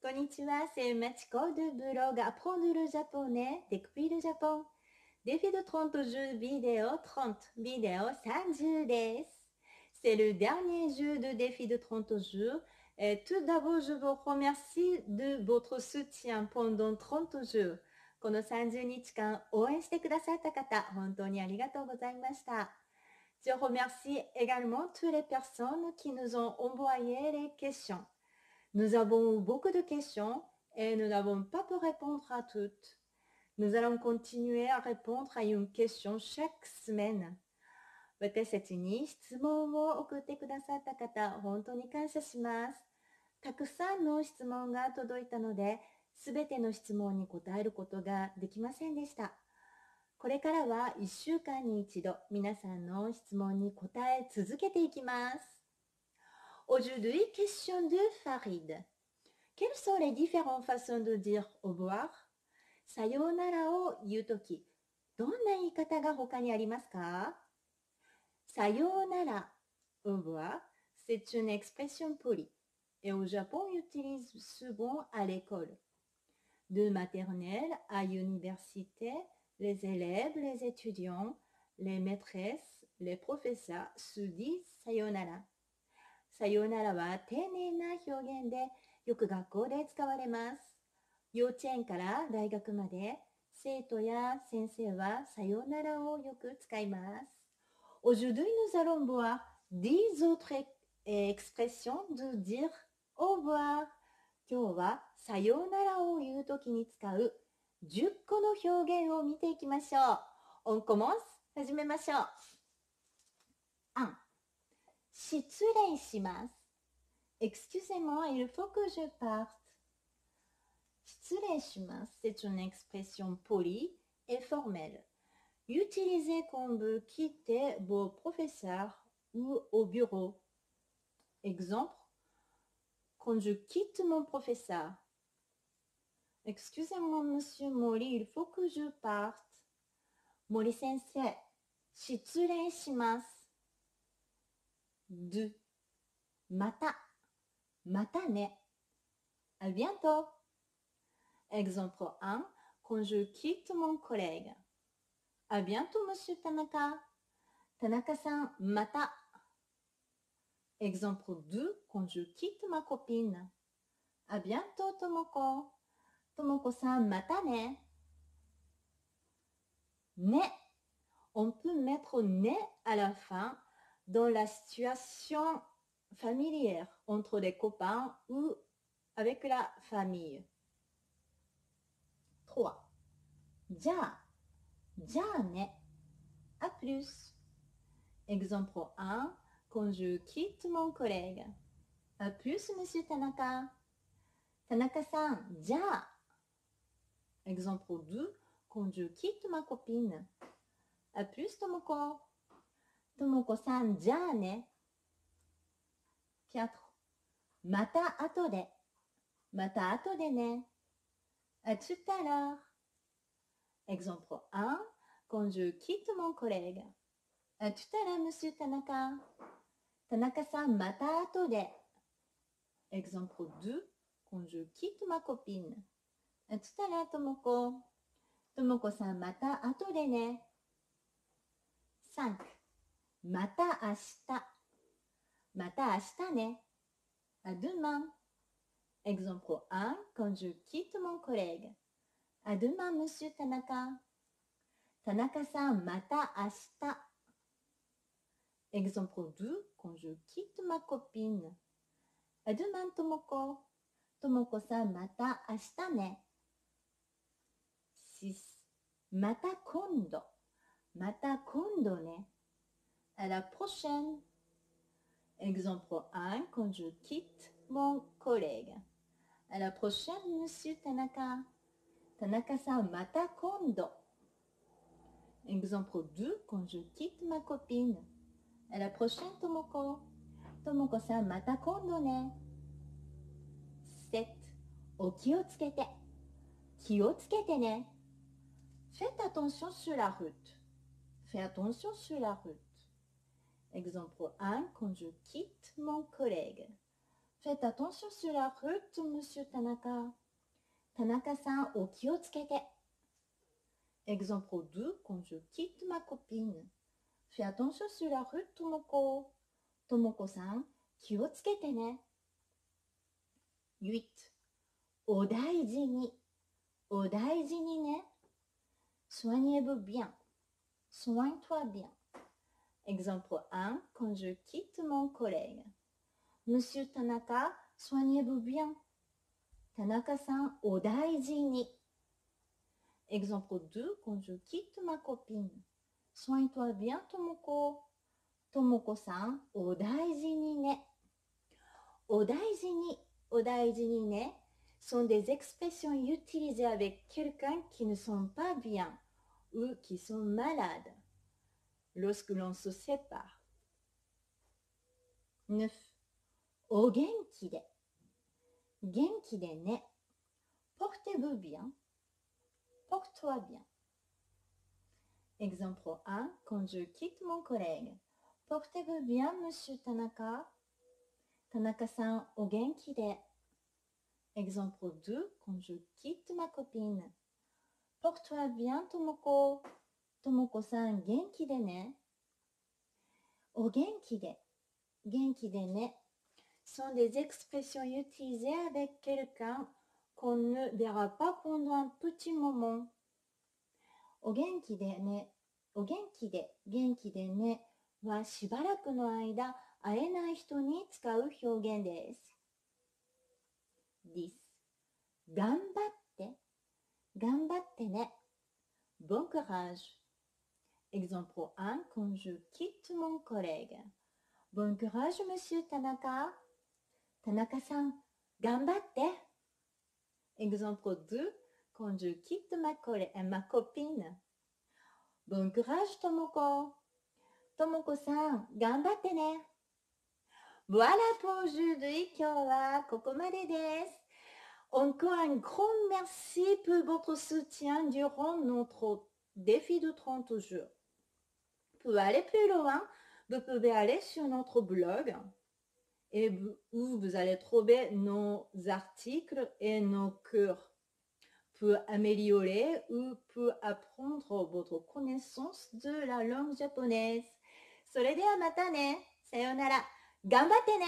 Konnichiwa, c'est Machiko du blog Apprendre le japonais, découvrir le Japon. Défi de 30 jeux vidéo, 30 vidéos, 30です。C'est le dernier jeu de défi de 30 jours. Et tout d'abord, je vous remercie de votre soutien pendant 30 jours. この30日間応援してくださった方、本当にありがとうございました。Je remercie également toutes les personnes qui nous ont envoyé les questions. Nous avons beaucoup de questions et nous n'avons pas pu répondre à toutes. Nous allons continuer à répondre à une question chaque semaine. 私たちに質問を送ってくださった方、本当に感謝します。たくさんの質問が届いたので、すべての質問に答えることができませんでした。これからは1週間に一度、皆さんの質問に答え続けていきます。Aujourd'hui, question de Farid. Quelles sont les différentes façons de dire au revoir? さようならを言うとき、どんな言い方が他にありますか？さようなら、au revoir, c'est une expression polie. Et au Japon, on l'utilise souvent à l'école. De maternelle à université, les élèves, les étudiants, les maîtresses, les professeurs se disent さようなら。さようならは丁寧な表現でよく学校で使われます。幼稚園から大学まで生徒や先生はさようならをよく使います。Aujourd'hui, nous allons voir 10 autres expressions de dire au revoir. 今日はさようならを言うときに使う10個の表現を見ていきましょう。On commence? 始めましょう。1. 失礼します。Excusez-moi, il faut que je parte. 失礼します。C'est une expression polie et formelle. Utilisée quand vous quittez vos professeurs ou au bureau. Exemple, quand je quitte mon professeur. Excusez-moi, monsieur Mori, il faut que je parte. Mori sensei, 失礼します。2. また。またね。À bientôt. Exemple 1. Quand je quitte mon collègue. À bientôt, monsieur Tanaka. Tanaka-san, また。Exemple 2. Quand je quitte ma copine. À bientôt, Tomoko. Tomoko-san, またね。ね。On peut mettre né à la fin dans la situation familière entre les copains ou avec la famille. 3. じゃあ。じゃあね。À plus. Exemple 1. Quand je quitte mon collègue. À plus, monsieur Tanaka. Tanaka-san, じゃあ。Exemple 2. Quand je quitte ma copine. À plus, Tomoko. Tomoko-san, じゃあね。4. また後で。また後でね。À tout à l'heure. Exemple 1. Quand je quitte mon collègue. À tout à l'heure, monsieur Tanaka. Tanaka-san, また後で。Exemple 2. Quand je quitte ma copine. À tout à l'heure, Tomoko. Tomoko-san, また後でね。5. また明日。また明日ね。À demain. Exemple 1. Quand je quitte mon collègue. À demain, monsieur Tanaka. Tanaka-san, また明日。Exemple 2. Quand je quitte ma copine. À demain, Tomoko. Tomoko-san, また明日ね。6. また今度。また今度ね。À la prochaine. Exemple 1. Quand je quitte mon collègue. À la prochaine, monsieur Tanaka. Tanaka-san, また今度。Exemple 2. Quand je quitte ma copine. À la prochaine, Tomoko. Tomoko-san, また今度ね。7. お気をつけて。気をつけてね。Faites attention sur la route. Fais attention sur la route. Exemple 1. Quand je quitte mon collègue. Faites attention sur la route, monsieur Tanaka. Tanaka-san, o ki o tsukete. Exemple 2, quand je quitte ma copine. Fais attention sur la route, Tomoko. Tomoko-san, ki o tsukete ne. 8. お大事に。お大事にね。Soignez-vous bien. Soigne-toi bien. Exemple 1, quand je quitte mon collègue. Monsieur Tanaka, soignez-vous bien. Tanaka-san, お大事に。Exemple 2, quand je quitte ma copine. Soigne-toi bien, Tomoko. Tomoko-san, お大事にね。お大事に、お大事にねsont des expressions utilisées avec quelqu'un qui ne sont pas bien ou qui sont malades lorsque l'on se sépare. 9. お元気で。元気でね。Portez-vous bien. Porte-toi bien. Exemple 1. Quand je quitte mon collègue. Portez-vous bien, monsieur Tanaka. Tanaka-san, お元気で。Exemple 2. Quand je quitte ma copine. Porte-toi bien, Tomoko. Tomoko-san, 元気でね。お元気で。元気でね sont des expressions utilisées avec quelqu'un qu'on ne verra pas pendant un petit moment. お元気でね。お元気で。元気でねはしばらくの間会えない人に使う表現です。10. 頑張って。頑張ってね。Bon courage. Exemple 1, quand je quitte mon collègue. Bon courage, monsieur Tanaka. Tanaka-san, 頑張って。Exemple 2, quand je quitte ma copine. Bon courage, Tomoko. Tomoko-san, 頑張ってね。Voilà pour aujourd'hui. 今日はここまでです。Encore un grand merci pour votre soutien durant notre défi de 30 jours. Pour aller plus loin, vous pouvez aller sur notre blog et où vous allez trouver nos articles et nos cours pour améliorer ou pour apprendre votre connaissance de la langue japonaise. それではまたね。さようなら。頑張ってね。